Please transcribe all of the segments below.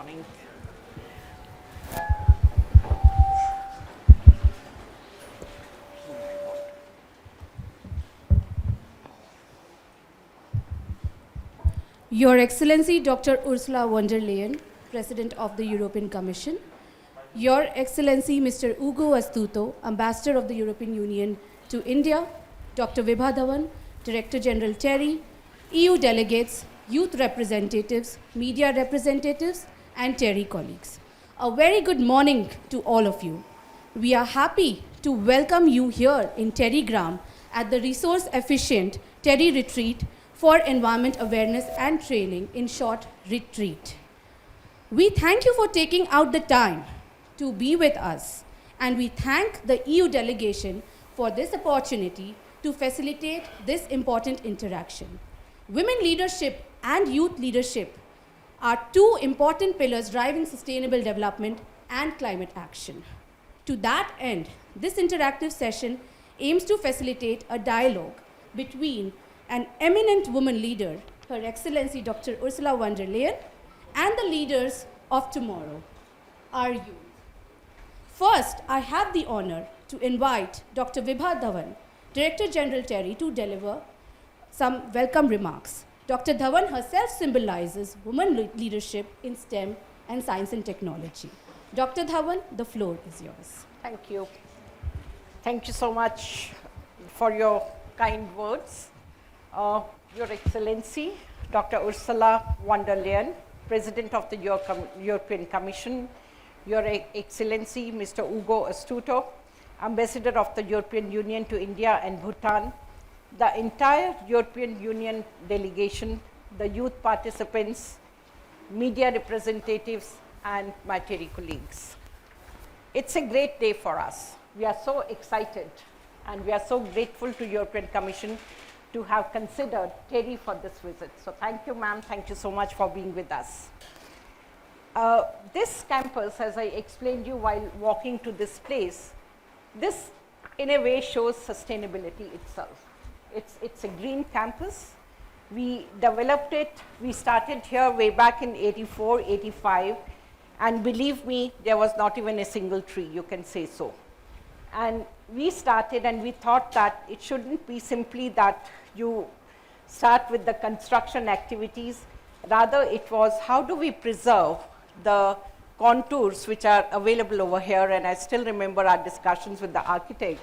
morning. Your Excellency Dr. Ursula von der Leyen, President of the European Commission, Your Excellency Mr. Ugo Astuto, Ambassador of the European Union to India, Dr. Vibha DHAWAN, Director General TERI, EU delegates, youth representatives, media representatives, and TERI colleagues. A very good morning to all of you. We are happy to welcome you here in TERI-gram at the resource-efficient TERI retreat for environment awareness and training, in short, retreat. We thank you for taking out the time to be with us, and we thank the EU delegation for this opportunity to facilitate this important interaction. Women leadership and youth leadership are two important pillars driving sustainable development and climate action. To that end, this interactive session aims to facilitate a dialogue between an eminent woman leader, Her Excellency Dr. Ursula von der Leyen, and the leaders of tomorrow, our youth. First, I have the honor to invite Dr. Vibha DHAWAN, Director General TERI, to deliver some welcome remarks. Dr. DHAWAN herself symbolizes women leadership in STEM and science and technology. Dr. DHAWAN, the floor is yours. Thank you. Thank you so much for your kind words. Your Excellency, Dr. Ursula von der Leyen, President of the European Commission, Your Excellency, Mr. Ugo Astuto, Ambassador of the European Union to India and Bhutan, the entire European Union delegation, the youth participants, media representatives, and my TERI colleagues. It's a great day for us. We are so excited and we are so grateful to European Commission to have considered TERI for this visit. So thank you, ma'am. Thank you so much for being with us. This campus, as I explained you while walking to this place, this in a way shows sustainability itself. It's a green campus. We developed it, we started here way back in 84, 85, and believe me, there was not even a single tree, you can say so. And we started and we thought that it shouldn't be simply that you start with the construction activities, rather it was how do we preserve the contours which are available over here, and I still remember our discussions with the architect.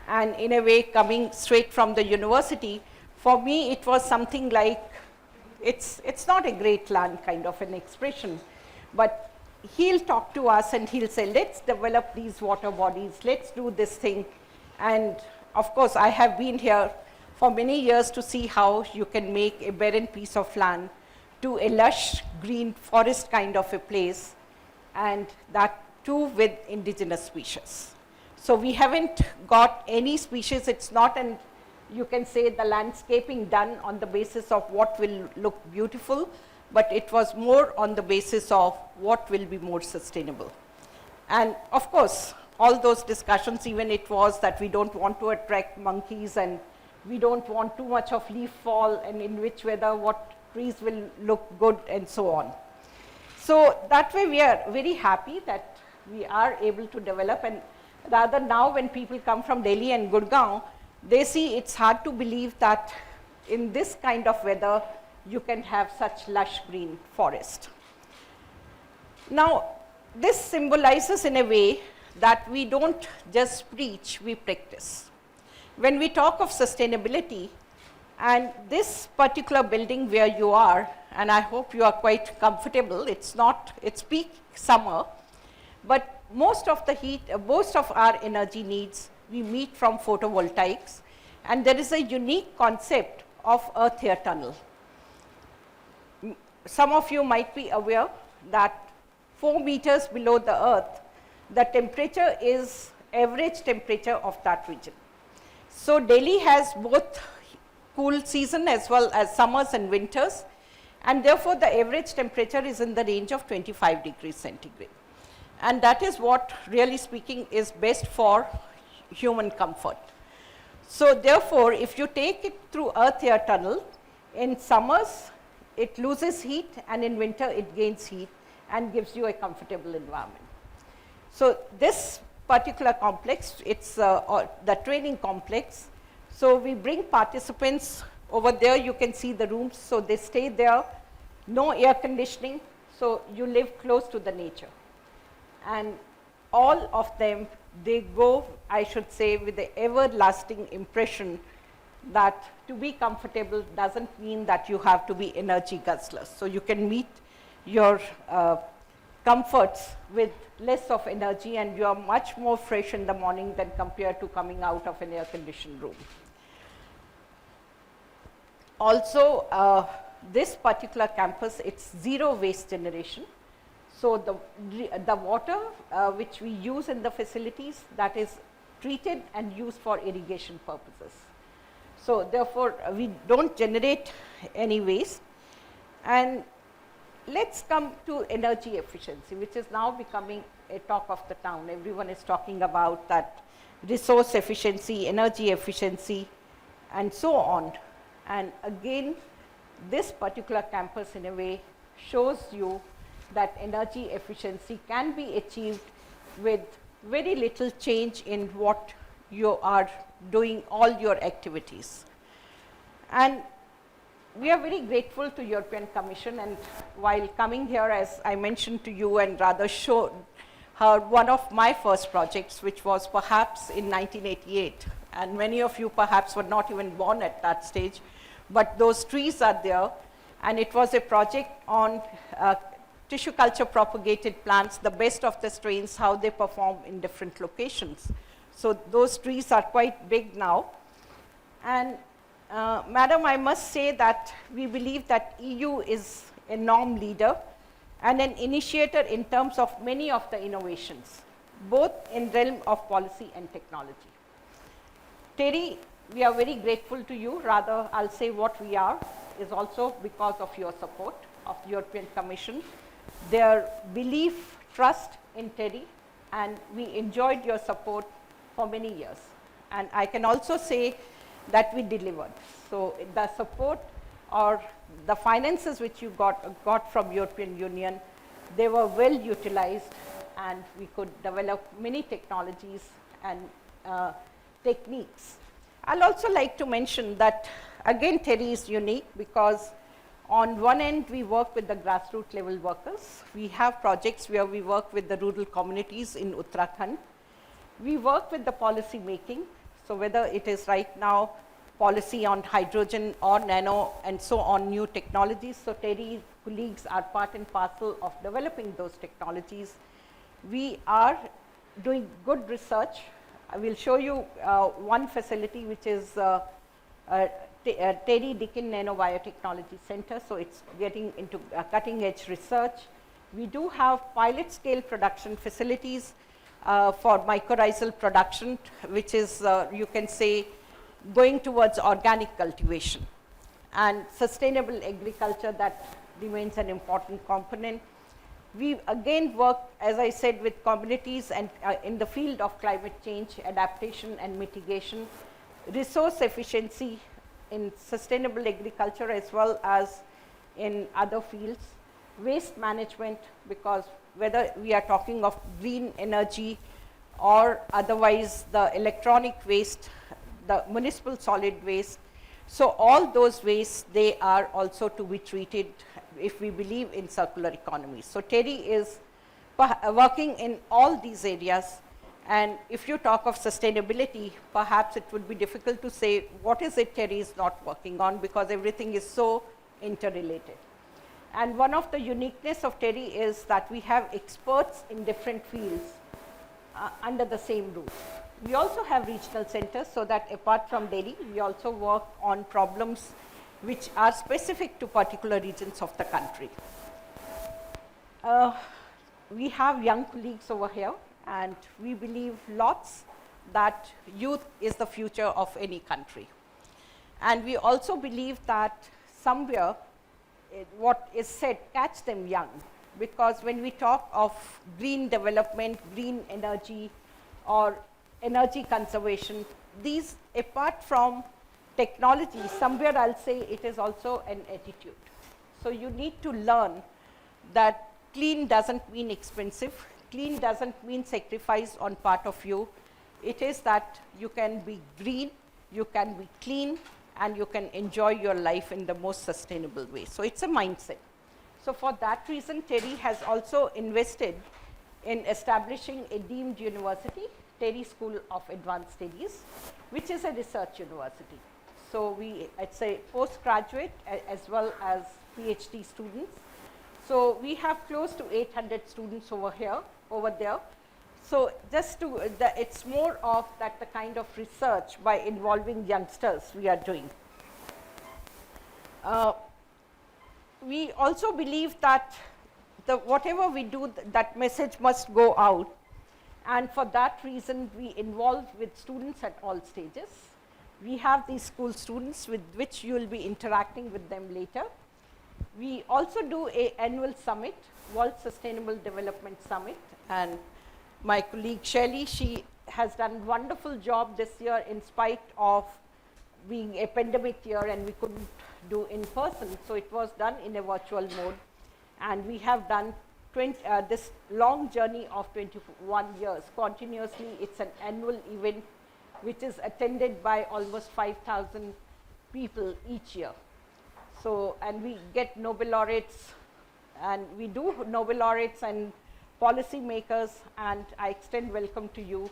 And in a way, coming straight from the university, for me it was something like, it's not a great land kind of an expression, but he'll talk to us and he'll say, let's develop these water bodies, let's do this thing. And of course, I have been here for many years to see how you can make a barren piece of land to a lush green forest kind of a place, and that too with indigenous species. So we haven't got any species, it's not an, you can say the landscaping done on the basis of what will look beautiful, but it was more on the basis of what will be more sustainable. And of course, all those discussions, even it was that we don't want to attract monkeys and we don't want too much of leaf fall, and in which weather what trees will look good and so on. So that way we are very happy that we are able to develop, and rather now when people come from Delhi and Gurgaon, they see it's hard to believe that in this kind of weather you can have such lush green forest. Now this symbolizes in a way that we don't just preach, we practice. When we talk of sustainability, and this particular building where you are, and I hope you are quite comfortable, it's peak summer, but most of the heat, most of our energy needs, we meet from photovoltaics, and there is a unique concept of earth air tunnel. Some of you might be aware that 4 meters below the earth, the temperature is average temperature of that region. So Delhi has both cool season as well as summers and winters, and therefore the average temperature is in the range of 25 degrees centigrade. And that is what, really speaking, is best for human comfort. So therefore, if you take it through earth air tunnel, in summers it loses heat and in winter it gains heat, and gives you a comfortable environment. So this particular complex, it's the training complex. So we bring participants over there. You can see the rooms. So they stay there, no air conditioning. So you live close to the nature. And all of them, they go, I should say, with the everlasting impression that to be comfortable doesn't mean that you have to be energy guzzlers. So you can meet your comforts with less of energy, and you are much more fresh in the morning than compared to coming out of an air-conditioned room. Also, this particular campus, it's zero waste generation. So the water which we use in the facilities, that is treated and used for irrigation purposes. So therefore, we don't generate any waste. And let's come to energy efficiency, which is now becoming a talk of the town. Everyone is talking about that resource efficiency, energy efficiency, and so on. And again, this particular campus in a way shows you that energy efficiency can be achieved with very little change in what you are doing, all your activities. And we are very grateful to European Commission, and while coming here, as I mentioned to you and rather showed her one of my first projects, which was perhaps in 1988, and many of you perhaps were not even born at that stage, but those trees are there, and it was a project on tissue culture propagated plants, the best of the strains, how they perform in different locations. So those trees are quite big now. And Madam, I must say that we believe that EU is a norm leader and an initiator in terms of many of the innovations, both in realm of policy and technology. TERI, we are very grateful to you. Rather, I'll say what we are is also because of your support of the European Commission, their belief, trust in TERI, and we enjoyed your support for many years. And I can also say that we delivered. So the support or the finances which you got from European Union, they were well utilized, and we could develop many technologies and techniques. I'll also like to mention that again TERI is unique because on one end we work with the grassroots level workers. We have projects where we work with the rural communities in Uttarakhand. We work with the policy making. So whether it is right now policy on hydrogen or nano and so on, new technologies. So TERI colleagues are part and parcel of developing those technologies. We are doing good research. I will show you one facility which is TERI Deakin Nano Biotechnology Center. So it's getting into cutting edge research. We do have pilot scale production facilities for mycorrhizal production, which is you can say going towards organic cultivation, and sustainable agriculture, that remains an important component. We again work, as I said, with communities and in the field of climate change, adaptation and mitigation, resource efficiency in sustainable agriculture as well as in other fields, waste management, because whether we are talking of green energy or otherwise the electronic waste, the municipal solid waste. So all those wastes, they are also to be treated if we believe in circular economy. So TERI is working in all these areas, and if you talk of sustainability, perhaps it would be difficult to say what is it TERI is not working on, because everything is so interrelated. And one of the uniqueness of TERI is that we have experts in different fields under the same roof. We also have regional centers, so that apart from Delhi, we also work on problems which are specific to particular regions of the country. We have young colleagues over here, and we believe lots that youth is the future of any country. And we also believe that somewhere what is said, catch them young, because when we talk of green development, green energy, or energy conservation, these, apart from technology, somewhere I'll say it is also an attitude. So you need to learn that clean doesn't mean expensive. Clean doesn't mean sacrifice on part of you. It is that you can be green, you can be clean, and you can enjoy your life in the most sustainable way. So it's a mindset. So for that reason, TERI has also invested in establishing a deemed university, TERI School of Advanced Studies, which is a research university. So it's a postgraduate as well as PhD students. So we have close to 800 students over there. So it's more of that the kind of research by involving youngsters we are doing. We also believe that whatever we do, that message must go out. And for that reason, we involve with students at all stages. We have these school students with which you will be interacting with them later. We also do an annual summit, World Sustainable Development Summit. And my colleague Shelley, she has done a wonderful job this year in spite of being a pandemic year and we couldn't do in person. So it was done in a virtual mode. And we have done this long journey of 21 years continuously. It's an annual event which is attended by almost 5,000 people each year. So, and we get Nobel laureates, and we do Nobel laureates and policy makers, and I extend welcome to you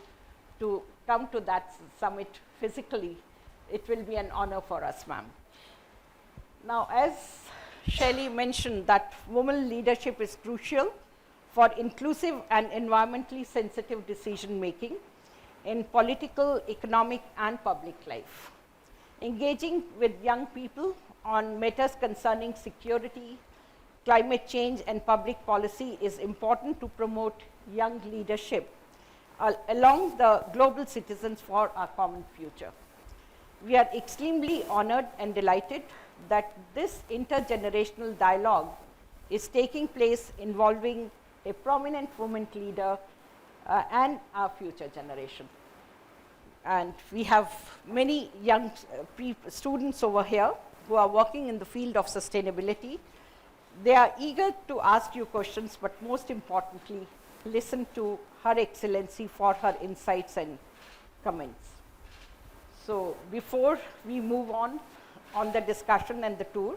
to come to that summit physically. It will be an honor for us, ma'am. Now, as Shelley mentioned, that women leadership is crucial for inclusive and environmentally sensitive decision making in political, economic, and public life. Engaging with young people on matters concerning security, climate change, and public policy is important to promote young leadership along the global citizens for our common future. We are extremely honored and delighted that this intergenerational dialogue is taking place involving a prominent woman leader and our future generation. And we have many young students over here who are working in the field of sustainability. They are eager to ask you questions, but most importantly, listen to Her Excellency for her insights and comments. So before we move on the discussion and the tour,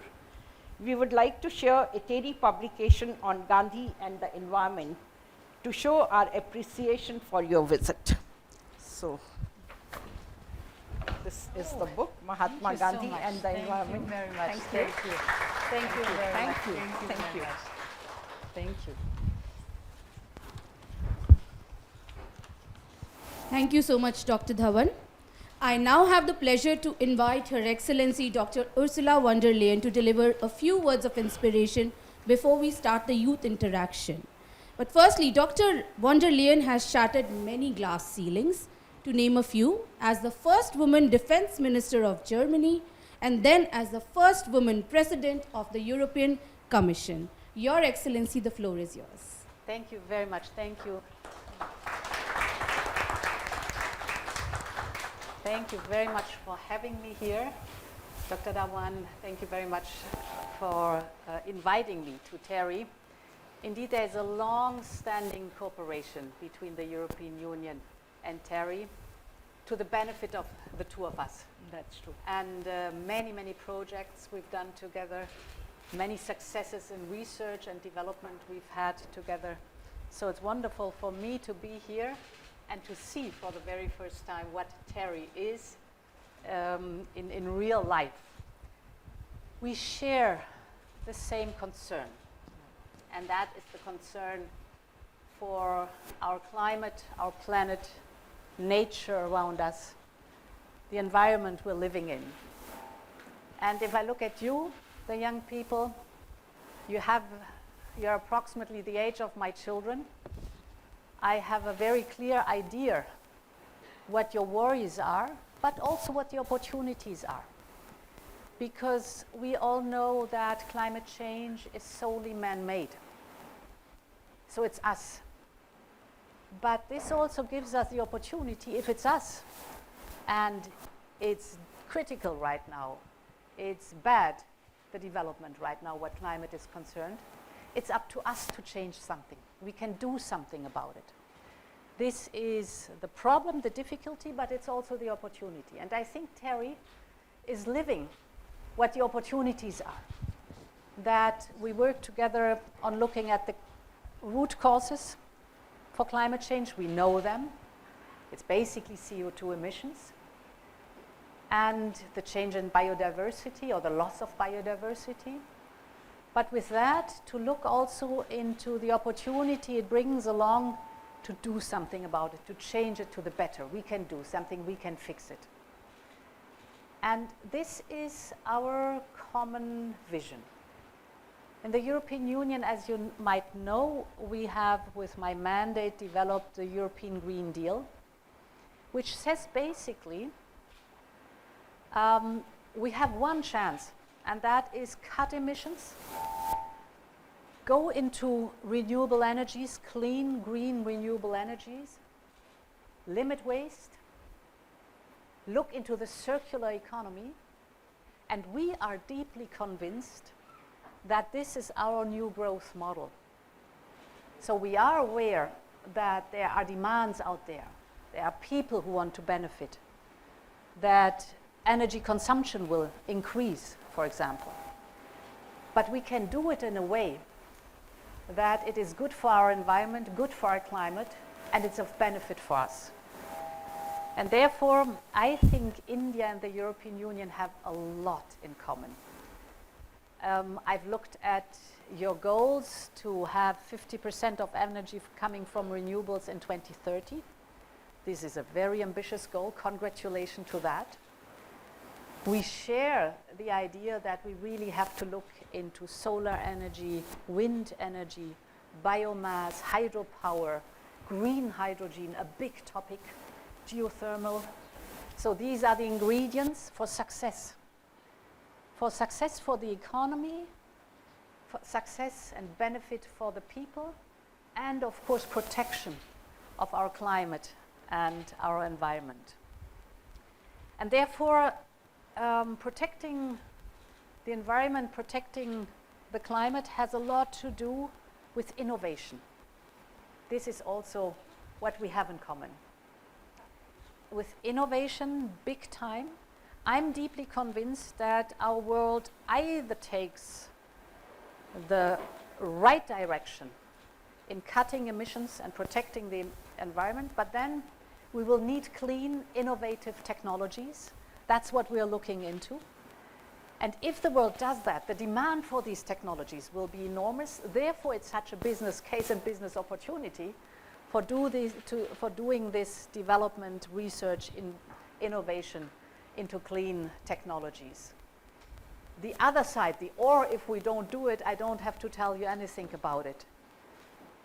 we would like to share a TERI publication on Gandhi and the environment to show our appreciation for your visit. So this is the book, Mahatma Gandhi so and the Environment. Thank you very much. Thank you. Thank you very Thank much. you. Thank you. Thank you. Thank you. Thank you so much, Dr. Dhawan. I now have the pleasure to invite Her Excellency Dr. Ursula von der Leyen to deliver a few words of inspiration before we start the youth interaction. But firstly, Dr. von der Leyen has shattered many glass ceilings, to name a few, as the first woman defense minister of Germany, and then as the first woman president of the European Commission. Your Excellency, the floor is yours. Thank you very much. Thank you. Thank you very much for having me here. Dr. Dhawan, thank you very much for inviting me to TERI. Indeed, there is a long-standing cooperation between the European Union and TERI to the benefit of the two of us. That's true. And many, many projects we've done together, many successes in research and development we've had together. So it's wonderful for me to be here and to see for the very first time what TERI is in real life. We share the same concern, and that is the concern for our climate, our planet, nature around us, the environment we're living in. And if I look at you, the young people, you're approximately the age of my children. I have a very clear idea what your worries are, but also what the opportunities are. Because we all know that climate change is solely man-made. So it's us. But this also gives us the opportunity, if it's us, and it's critical right now, it's bad, the development right now, what climate is concerned. it's up to us to change something. We can do something about it. This is the problem, the difficulty, but it's also the opportunity. And I think TERI is living what the opportunities are. That we work together on looking at the root causes for climate change. We know them. It's basically CO2 emissions and the change in biodiversity or the loss of biodiversity. But with that, to look also into the opportunity it brings along to do something about it, to change it to the better. We can do something, we can fix it. And this is our common vision. In the European Union, as you might know, we have, with my mandate, developed the European Green Deal, which says basically we have one chance, and that is cut emissions, go into renewable energies, clean, green, renewable energies, limit waste, look into the circular economy, and we are deeply convinced that this is our new growth model. So we are aware that there are demands out there. There are people who want to benefit, that energy consumption will increase, for example. But we can do it in a way that it is good for our environment, good for our climate, and it's of benefit for us. And therefore, I think India and the European Union have a lot in common. I've looked at your goals to have 50% of energy coming from renewables in 2030. This is a very ambitious goal. Congratulations to that. We share the idea that we really have to look into solar energy, wind energy, biomass, hydropower, green hydrogen, a big topic, geothermal. So these are the ingredients for success. For success for the economy, for success and benefit for the people, and of course protection of our climate and our environment. And therefore, protecting the environment, protecting the climate has a lot to do with innovation. This is also what we have in common. With innovation, big time, I'm deeply convinced that our world either takes the right direction in cutting emissions and protecting the environment, but then we will need clean, innovative technologies. That's what we are looking into. And if the world does that, the demand for these technologies will be enormous. Therefore, it's such a business case and business opportunity for doing this development, research, innovation into clean technologies. The other side, or if we don't do it, I don't have to tell you anything about it.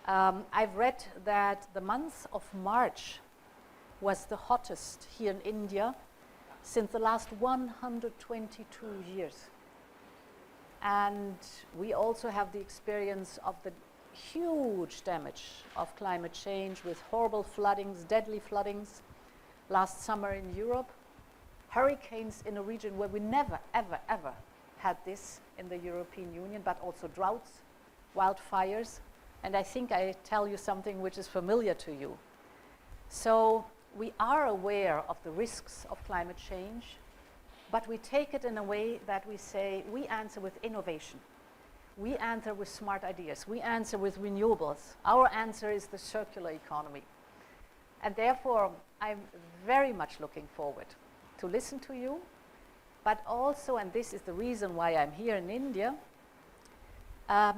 I've read that the month of March was the hottest here in India since the last 122 years. And we also have the experience of the huge damage of climate change with horrible floodings, deadly floodings last summer in Europe. Hurricanes in a region where we never, ever, ever had this in the European Union, but also droughts, wildfires. And I think I tell you something which is familiar to you. So we are aware of the risks of climate change, but we take it in a way that we say we answer with innovation. We answer with smart ideas. We answer with renewables. Our answer is the circular economy. And therefore, I'm very much looking forward to listen to you, but also, and this is the reason why I'm here in India,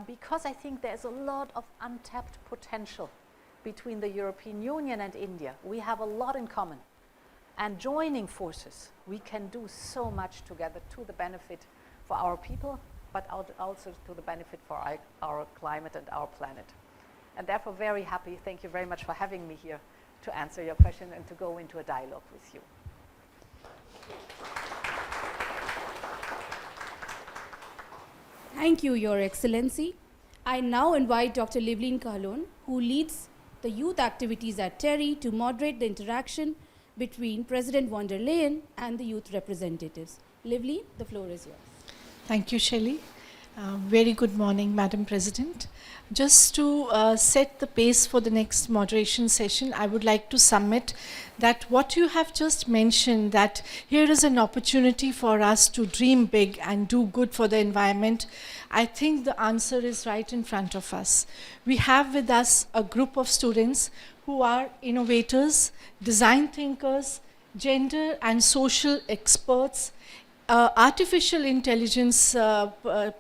because I think there's a lot of untapped potential between the European Union and India. We have a lot in common. And joining forces, we can do so much together to the benefit for our people, but also to the benefit for our climate and our planet. And therefore, very happy. Thank you very much for having me here to answer your question and to go into a dialogue with you. Thank you, Your Excellency. I now invite Dr. Livleen Kahlon, who leads the youth activities at TERI, to moderate the interaction between President von der Leyen and the youth representatives. Livleen, the floor is yours. Thank you, Shelley. Very good morning, Madam President. Just to set the pace for the next moderation session, I would like to submit that what you have just mentioned, that here is an opportunity for us to dream big and do good for the environment, I think the answer is right in front of us. We have with us a group of students who are innovators, design thinkers, gender and social experts, artificial intelligence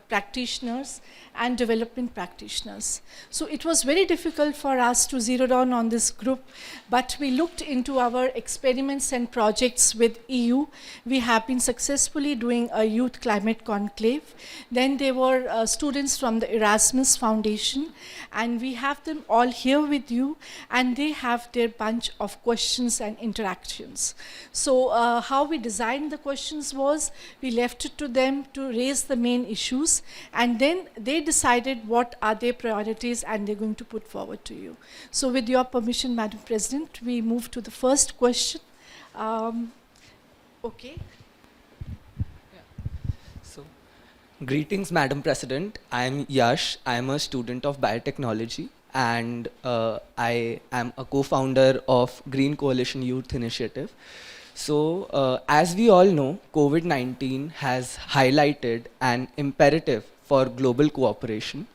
practitioners and development practitioners. So it was very difficult for us to zero down on this group, but we looked into our experiments and projects with EU. We have been successfully doing a youth climate conclave. Then there were students from the Erasmus Foundation, and we have them all here with you, and they have their bunch of questions and interactions. So how we designed the questions was, we left it to them to raise the main issues, and then they decided what are their priorities and they're going to put forward to you. So with your permission, Madam President, we move to the first question. Okay. So, greetings, Madam President. I'm Yash. I'm a student of biotechnology, and I am a co-founder of Green Coalition Youth Initiative. So, as we all know, COVID-19 has highlighted an imperative for global cooperation.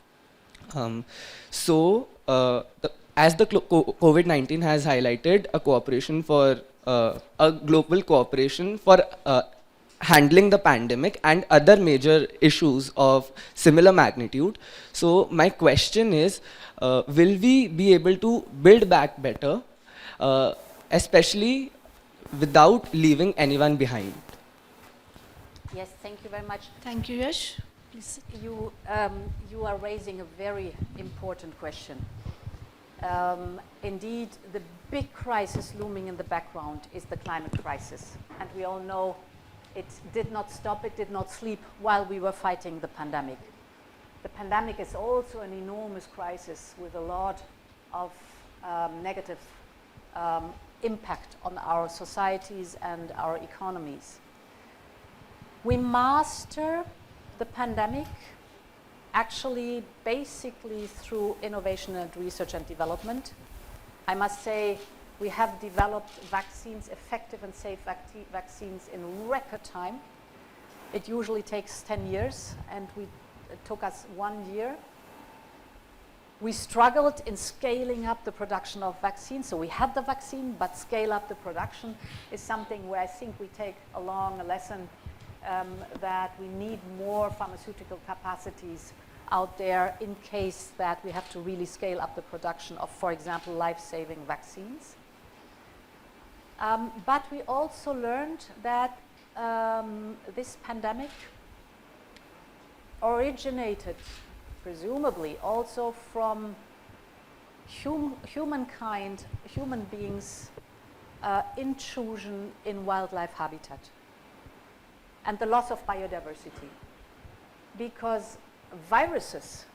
As the COVID-19 has highlighted a cooperation for a global cooperation for handling the pandemic and other major issues of similar magnitude. So my question is, will we be able to build back better, especially without leaving anyone behind? Yes, thank you very much. Thank you, Yash. Please. You are raising a very important question. Indeed, the big crisis looming in the background is the climate crisis. And we all know it did not stop, it did not sleep while we were fighting the pandemic. The pandemic is also an enormous crisis with a lot of negative impact on our societies and our economies. We master the pandemic actually basically through innovation and research and development. I must say we have developed vaccines, effective and safe vaccines in record time. It usually takes 10 years and it took us 1 year. We struggled in scaling up the production of vaccines. So we had the vaccine, but scale up the production is something where I think we take along a lesson that we need more pharmaceutical capacities out there in case that we have to really scale up the production of, for example, life-saving vaccines. But we also learned that this pandemic originated, presumably, also from humankind, human beings' intrusion in wildlife habitat and the loss of biodiversity. Because viruses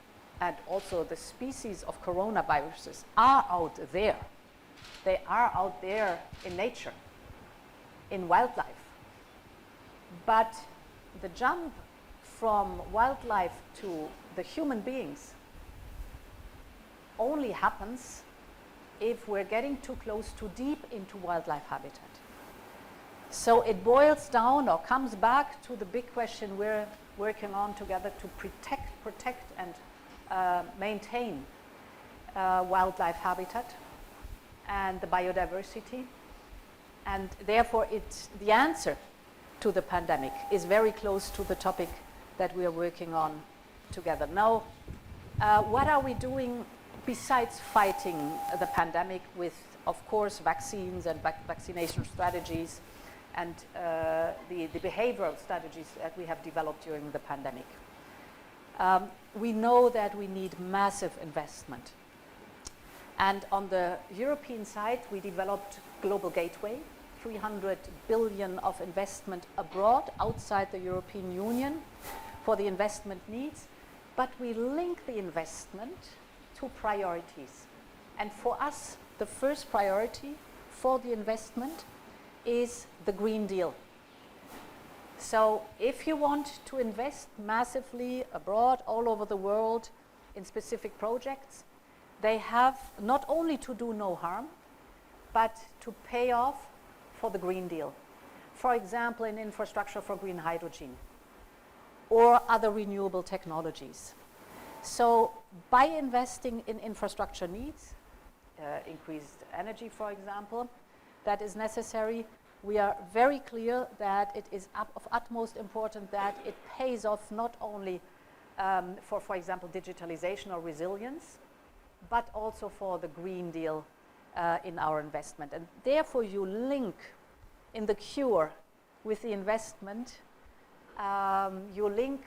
and also the species of coronaviruses are out there. They are out there in nature, in wildlife. But the jump from wildlife to the human beings only happens if we're getting too close, too deep into wildlife habitat. So it boils down or comes back to the big question we're working on together to protect and maintain wildlife habitat and the biodiversity. And therefore the answer to the pandemic is very close to the topic that we are working on together. Now, what are we doing besides fighting the pandemic with, of course, vaccines and vaccination strategies and the behavioral strategies that we have developed during the pandemic? We know that we need massive investment. And on the European side, we developed Global Gateway, 300 billion of investment abroad, outside the European Union, for the investment needs. But we link the investment to priorities. And for us, the first priority for the investment is the Green Deal. So if you want to invest massively abroad, all over the world, in specific projects, they have not only to do no harm, but to pay off for the Green Deal. For example, in infrastructure for green hydrogen or other renewable technologies. So by investing in infrastructure needs, increased energy, for example, that is necessary, we are very clear that it is of utmost importance that it pays off not only for example, digitalization or resilience, but also for the Green Deal in our investment. And therefore, you link in the cure with the investment, you link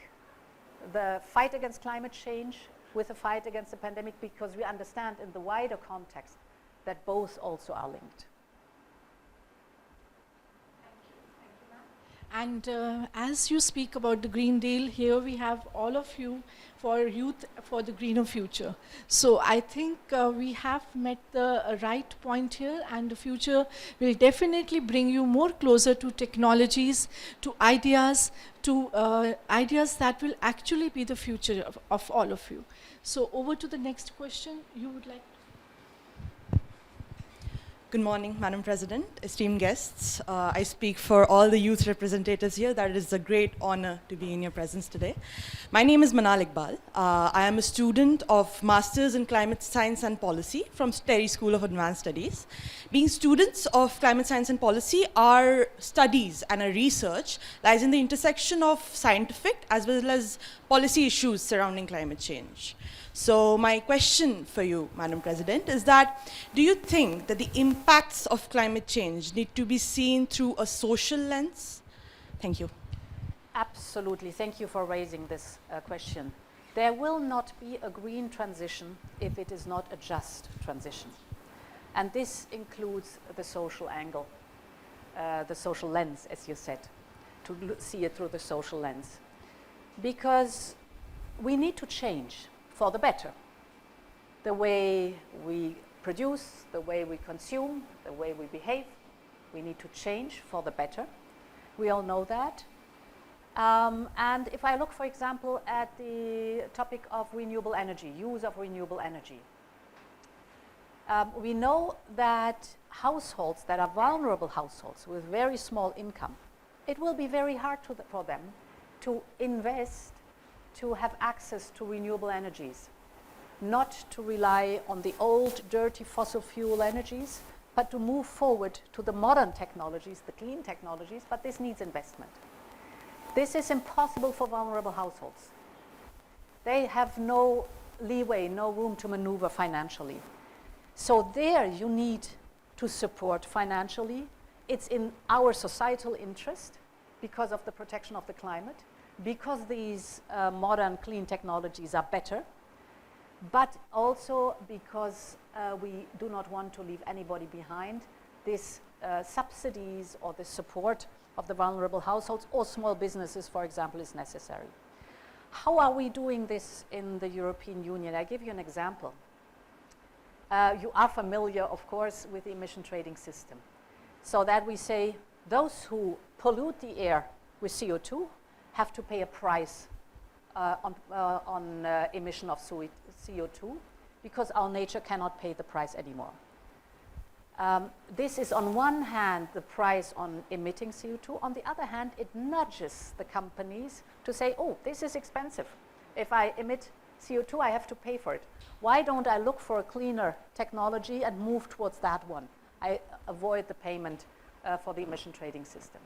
the fight against climate change with the fight against the pandemic, because we understand in the wider context that both also are linked. And as you speak about the Green Deal, here we have all of you for Youth for the Greener Future. So I think we have met the right point here, and the future will definitely bring you more closer to technologies, to ideas that will actually be the future of all of you. So over to the next question. You would like to? Good morning, Madam President, esteemed guests. I speak for all the youth representatives here. That is a great honor to be in your presence today. My name is Manal Iqbal. I am a student of Masters in Climate Science and Policy from TERI School of Advanced Studies. Being students of climate science and policy, our studies and our research lies in the intersection of scientific as well as policy issues surrounding climate change. So my question for you, Madam President, is that do you think that the impacts of climate change need to be seen through a social lens? Thank you. Absolutely. Thank you for raising this question. There will not be a green transition if it is not a just transition. And this includes the social angle, the social lens, as you said, to see it through the social lens. Because we need to change for the better. The way we produce, the way we consume, the way we behave, we need to change for the better. We all know that. And if I look, for example, at the topic of renewable energy, use of renewable energy, we know that households that are vulnerable households with very small income, it will be very hard for them to invest, to have access to renewable energies, not to rely on the old, dirty fossil fuel energies, but to move forward to the modern technologies, the clean technologies, but this needs investment. This is impossible for vulnerable households. They have no leeway, no room to maneuver financially. So there you need to support financially. It's in our societal interest because of the protection of the climate, because these modern clean technologies are better, but also because we do not want to leave anybody behind. This subsidies or the support of the vulnerable households or small businesses, for example, is necessary. How are we doing this in the European Union? I give you an example. You are familiar, of course, with the emission trading system. So that we say those who pollute the air with CO2 have to pay a price on emission of CO2 because our nature cannot pay the price anymore. This is on one hand the price on emitting CO2. On the other hand, it nudges the companies to say, oh, this is expensive. If I emit CO2, I have to pay for it. Why don't I look for a cleaner technology and move towards that one? I avoid the payment for the emission trading system.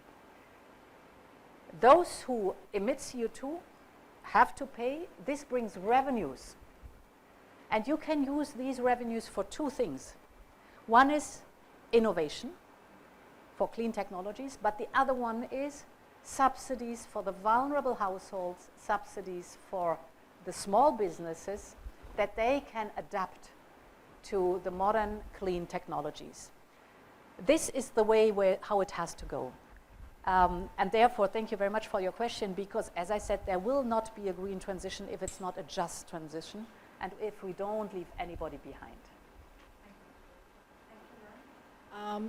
Those who emit CO2 have to pay. This brings revenues. And you can use these revenues for two things. One is innovation for clean technologies, but the other one is subsidies for the vulnerable households, subsidies for the small businesses that they can adapt to the modern clean technologies. This is the way how it has to go. And therefore, thank you very much for your question, because as I said, there will not be a green transition if it's not a just transition and if we don't leave anybody behind.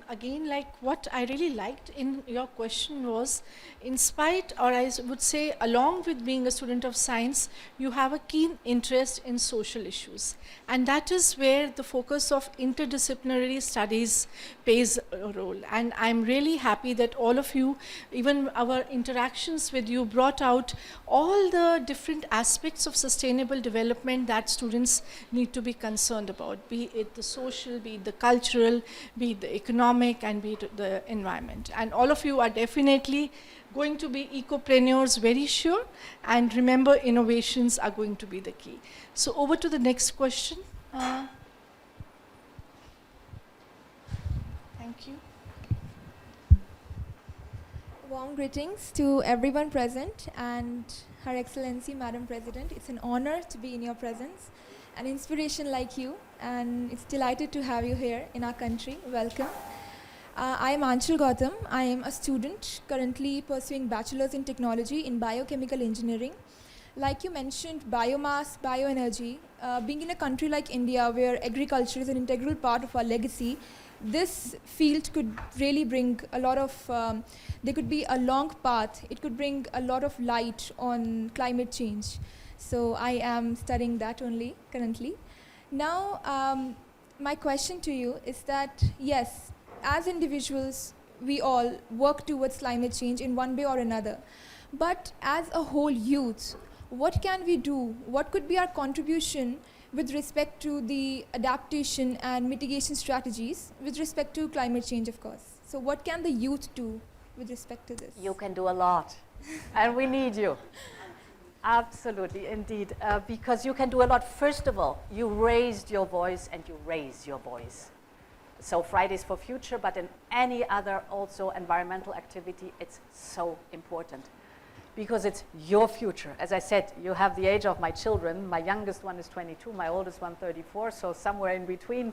Again, like what I really liked in your question was, in spite, or I would say, along with being a student of science, you have a keen interest in social issues. And that is where the focus of interdisciplinary studies plays a role. And I'm really happy that all of you, even our interactions with you, brought out all the different aspects of sustainable development that students need to be concerned about, be it the social, be it the cultural, be it the economic, and be it the environment. And all of you are definitely going to be ecopreneurs, very sure, and remember, innovations are going to be the key. So over to the next question. Thank you. Warm greetings to everyone present and Her Excellency, Madam President. It's an honor to be in your presence, an inspiration like you, and it's delighted to have you here in our country. Welcome. I am Anshul Gautam. I am a student currently pursuing Bachelor's in Technology in Biochemical Engineering. Like you mentioned, biomass, bioenergy, being in a country like India where agriculture is an integral part of our legacy, this field could really bring a lot of, there could be a long path, it could bring a lot of light on climate change. So I am studying that only currently. Now, my question to you is that, yes, as individuals, we all work towards climate change in one way or another. But as a whole youth, what can we do? What could be our contribution with respect to the adaptation and mitigation strategies with respect to climate change, of course? So what can the youth do with respect to this? You can do a lot, and we need you. Absolutely, indeed, because you can do a lot. First of all, you raised your voice and you raise your voice. So Fridays for Future, but in any other also environmental activity, it's so important because it's your future. As I said, you have the age of my children. My youngest one is 22, my oldest one 34, so somewhere in between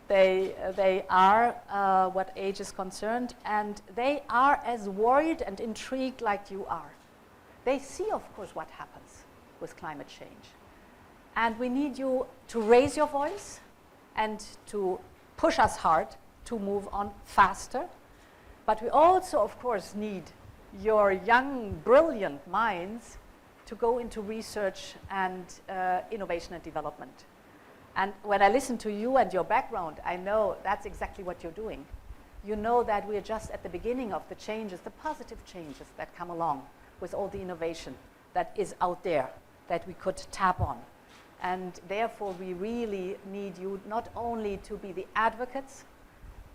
they are what age is concerned, and they are as worried and intrigued like you are. They see, of course, what happens with climate change. And we need you to raise your voice and to push us hard to move on faster. But we also, of course, need your young, brilliant minds to go into research and innovation and development. And when I listen to you and your background, I know that's exactly what you're doing. You know that we're just at the beginning of the changes, the positive changes that come along with all the innovation that is out there that we could tap on. And therefore, we really need you not only to be the advocates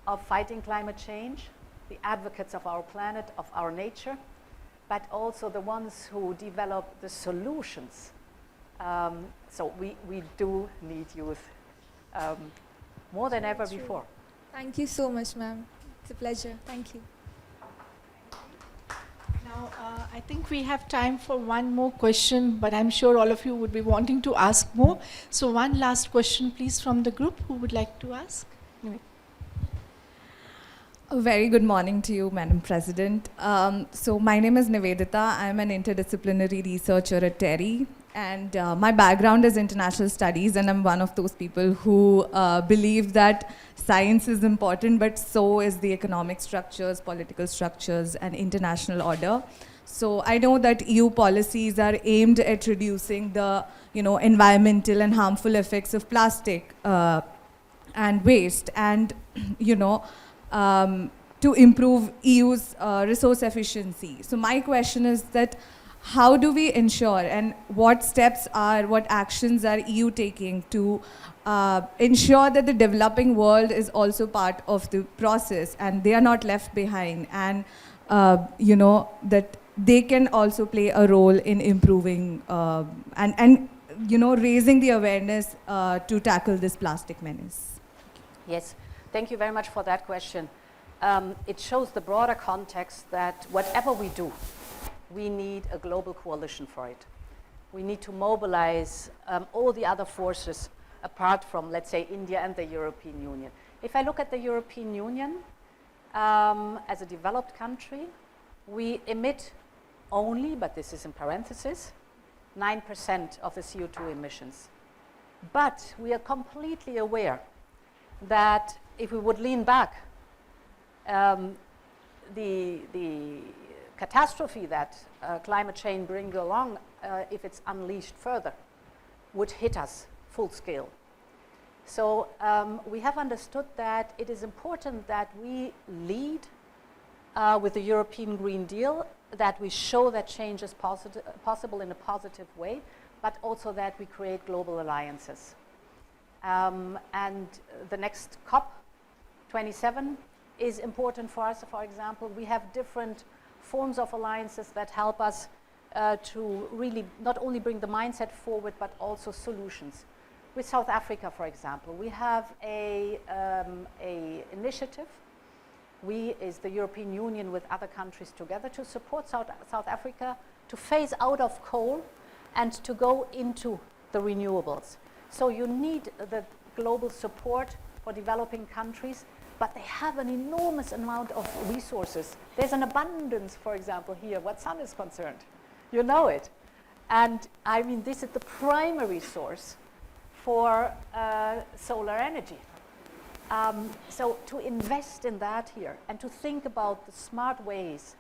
of fighting climate change, the advocates of our planet, of our nature, but also the ones who develop the solutions. So we do need youth more than ever before. Thank you so much, ma'am. It's a pleasure. Thank you. Now, I think we have time for one more question, but I'm sure all of you would be wanting to ask more. So one last question, please, from the group. Who would like to ask? Anyway. A very good morning to you, Madam President. So my name is Nivedita. I'm an interdisciplinary researcher at TERI. And my background is international studies, and I'm one of those people who believe that science is important, but so is the economic structures, political structures, and international order. So I know that EU policies are aimed at reducing the, environmental and harmful effects of plastic and waste, and to improve EU's resource efficiency. So my question is that, how do we ensure, and what actions are EU taking to ensure that the developing world is also part of the process and they are not left behind, and that they can also play a role in improving and raising the awareness to tackle this plastic menace? Yes, thank you very much for that question. It shows the broader context that whatever we do, we need a global coalition for it. We need to mobilize all the other forces apart from, let's say, India and the European Union. If I look at the European Union, as a developed country, we emit only, but this is in parentheses, 9% of the CO2 emissions. But we are completely aware that if we would lean back, the catastrophe that climate change brings along, if it's unleashed further, would hit us full scale. So we have understood that it is important that we lead with the European Green Deal, that we show that change is possible in a positive way, but also that we create global alliances. And the next COP 27 is important for us. For example, we have different forms of alliances that help us to really not only bring the mindset forward, but also solutions. With South Africa, for example, we have a initiative. We, as the European Union, with other countries together, to support South Africa to phase out of coal and to go into the renewables. So you need the global support for developing countries, but they have an enormous amount of resources. There's an abundance, for example, here, what sun is concerned. You know it. And I mean, this is the primary source for solar energy. So to invest in that here and to think about the smart ways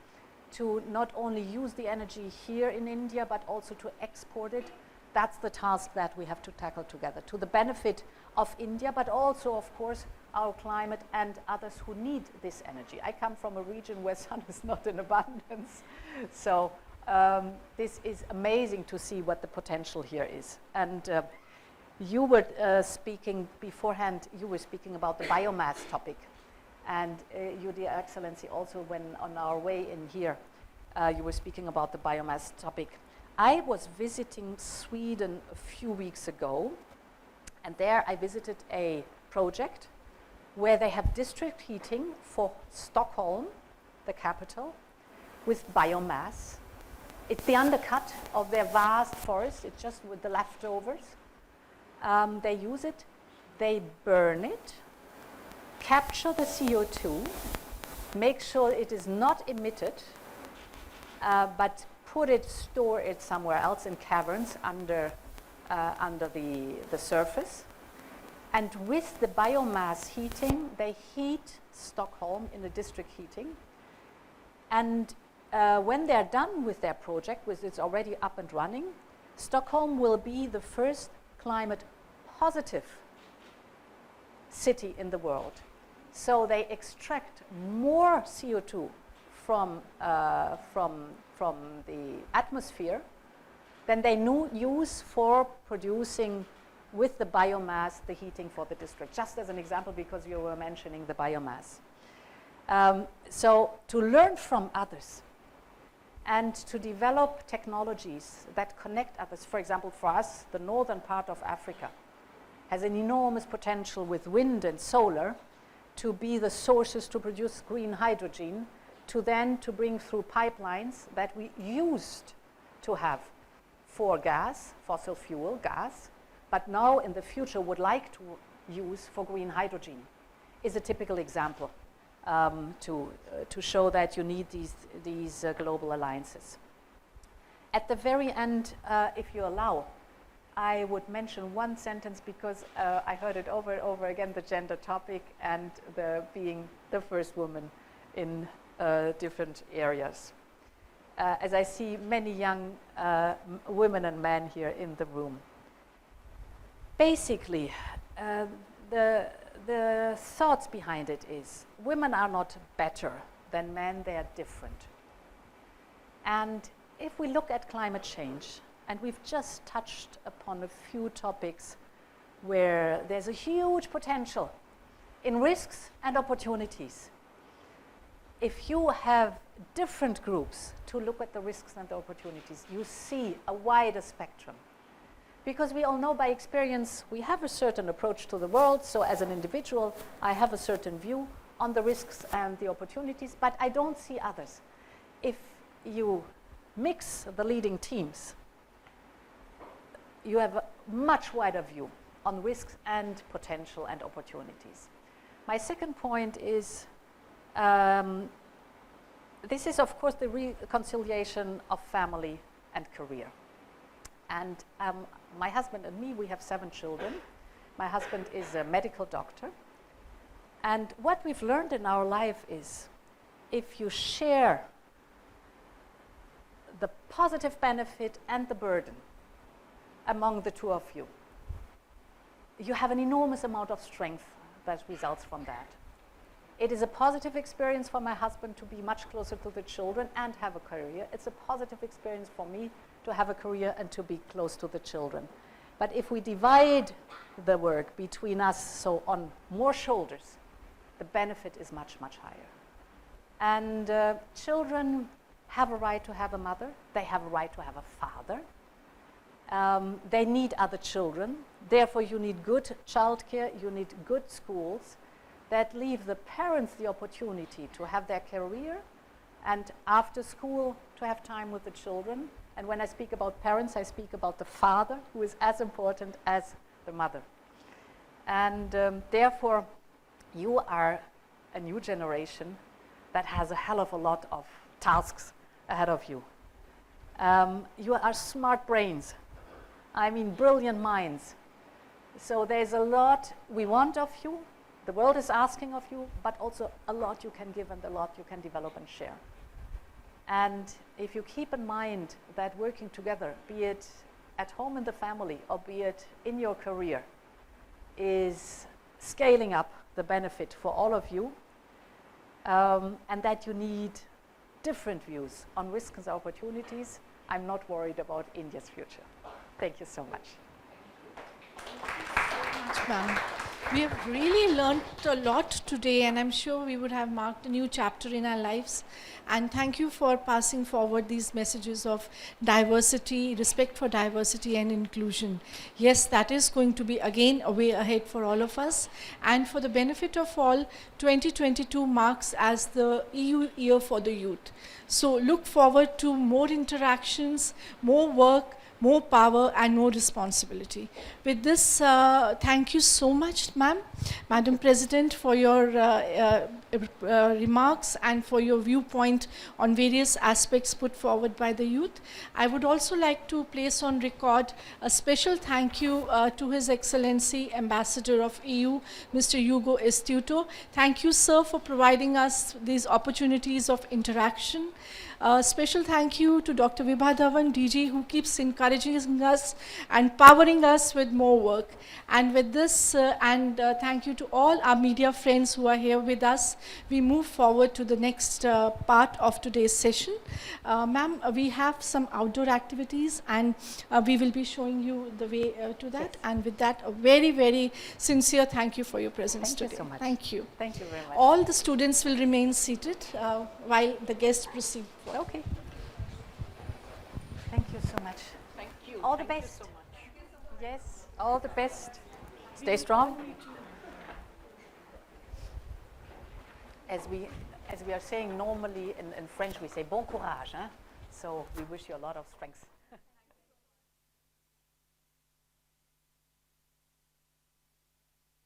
to not only use the energy here in India, but also to export it, that's the task that we have to tackle together, to the benefit of India, but also, of course, our climate and others who need this energy. I come from a region where sun is not in abundance. So this is amazing to see what the potential here is. And you were speaking beforehand, you were speaking about the biomass topic. And you, Dear Excellency, also when on our way in here, you were speaking about the biomass topic. I was visiting Sweden a few weeks ago, and there I visited a project where they have district heating for Stockholm, the capital, with biomass. It's the undercut of their vast forest. It's just with the leftovers. They use it, they burn it, capture the CO2, make sure it is not emitted, but store it somewhere else in caverns under the surface. And with the biomass heating, they heat Stockholm in the district heating. And when they're done with their project, which is already up and running, Stockholm will be the first climate positive city in the world. So they extract more CO2 from the atmosphere than they use for producing with the biomass the heating for the district. Just as an example, because you were mentioning the biomass. So to learn from others and to develop technologies that connect others. For example, for us, the northern part of Africa has an enormous potential with wind and solar to be the sources to produce green hydrogen, to bring through pipelines that we used to have for gas, fossil fuel gas, but now in the future would like to use for green hydrogen, is a typical example to show that you need these global alliances. At the very end, if you allow, I would mention one sentence because I heard it over and over again, the gender topic and being the first woman in different areas. As I see many young women and men here in the room. Basically, the thoughts behind it is women are not better than men, they are different. And if we look at climate change, and we've just touched upon a few topics where there's a huge potential in risks and opportunities. If you have different groups to look at the risks and the opportunities, you see a wider spectrum. Because we all know by experience, we have a certain approach to the world. So as an individual, I have a certain view on the risks and the opportunities, but I don't see others. If you mix the leading teams, you have a much wider view on risks and potential and opportunities. My second point is, this is of course the reconciliation of family and career. And my husband and me, we have 7 children. My husband is a medical doctor. And what we've learned in our life is if you share the positive benefit and the burden among the two of you, you have an enormous amount of strength that results from that. It is a positive experience for my husband to be much closer to the children and have a career. It's a positive experience for me to have a career and to be close to the children. But if we divide the work between us, so on more shoulders, the benefit is much, much higher. And children have a right to have a mother. They have a right to have a father. They need other children. Therefore, you need good childcare. You need good schools that leave the parents the opportunity to have their career and after school to have time with the children. And when I speak about parents, I speak about the father, who is as important as the mother. And therefore, you are a new generation that has a hell of a lot of tasks ahead of you. You are smart brains. I mean, brilliant minds. So there's a lot we want of you, the world is asking of you, but also a lot you can give and a lot you can develop and share. And if you keep in mind that working together, be it at home in the family or be it in your career, is scaling up the benefit for all of you, and that you need different views on risks and opportunities, I'm not worried about India's future. Thank you so much. Ma'am. We have really learned a lot today, and I'm sure we would have marked a new chapter in our lives. And thank you for passing forward these messages of diversity, respect for diversity and inclusion. Yes, that is going to be again a way ahead for all of us. And for the benefit of all, 2022 marks as the EU Year for the Youth. So look forward to more interactions, more work, more power and more responsibility. With this, thank you so much, ma'am, Madam President, for your remarks and for your viewpoint on various aspects put forward by the youth. I would also like to place on record a special thank you to His Excellency Ambassador of EU, Mr. Ugo Estuto. Thank you, sir, for providing us these opportunities of interaction. Special thank you to Dr. Vibha DHAWAN, DG, who keeps encouraging us and powering us with more work. And with this, thank you to all our media friends who are here with us. We move forward to the next part of today's session. Ma'am, we have some outdoor activities, and we will be showing you the way to that. Yes. And with that, a very, very sincere thank you for your presence today. Thank you so much. Thank you. Thank you very much. All the students will remain seated while the guests proceed. Okay. Thank you so much. Thank you. All the best. Yes, all the best. Stay strong. As we are saying normally in French, we say bon courage. Hein? So we wish you a lot of strength.